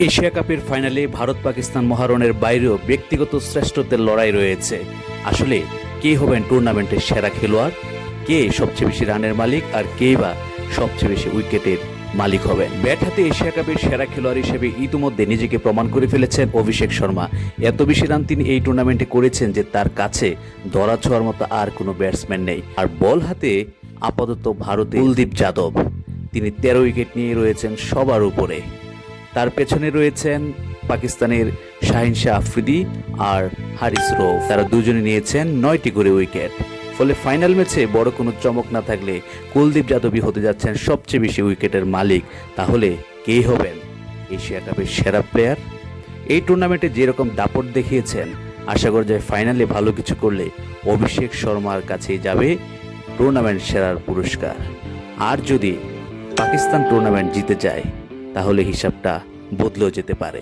Asia কাপের ফাইনালে ভারত পাকিস্তান মহারণের বাইরেও ব্যক্তিগত শ্রেষ্ঠত্বের লড়াই রয়েছে। আসলে কে হবেন টুর্নামেন্টের সেরা খেলোয়াড়, কে সবচেয়ে বেশি রানের মালিক, আর কে বা সবচেয়ে বেশি উইকেটের মালিক হবেন? ব্যাট হাতে এশিয়া কাপের সেরা খেলোয়াড় হিসেবে ইতিমধ্যে নিজেকে প্রমাণ করে ফেলেছেন অভিষেক শর্মা। এত বেশি রান তিনি এই টুর্নামেন্টে করেছেন যে তার কাছে ধরা ছোঁয়ার মতো আর কোনো ব্যাটসম্যান নেই। আর বল হাতে আপাতত ভারতের কুলদীপ যাদব, তিনি 13 উইকেট নিয়ে রয়েছেন সবার উপরে। তার পেছনে রয়েছেন পাকিস্তানের শাহিন শাহ আফ্রিদি আর হারিস রৌফ, তারা দুজনে নিয়েছেন 9টি করে উইকেট। ফলে ফাইনাল ম্যাচে বড় কোনো চমক না থাকলে কুলদীপ যাদবই হতে যাচ্ছেন সবচেয়ে বেশি উইকেটের মালিক। তাহলে কে হবেন এশিয়া কাপের সেরা প্লেয়ার? এই টুর্নামেন্টে যেরকম দাপট দেখিয়েছেন, আশা করা যায় ফাইনালে ভালো কিছু করলে অভিষেক শর্মার কাছেই যাবে টুর্নামেন্ট সেরার পুরস্কার। আর যদি পাকিস্তান টুর্নামেন্ট জিতে যায় তাহলে হিসাবটা বদলেও যেতে পারে।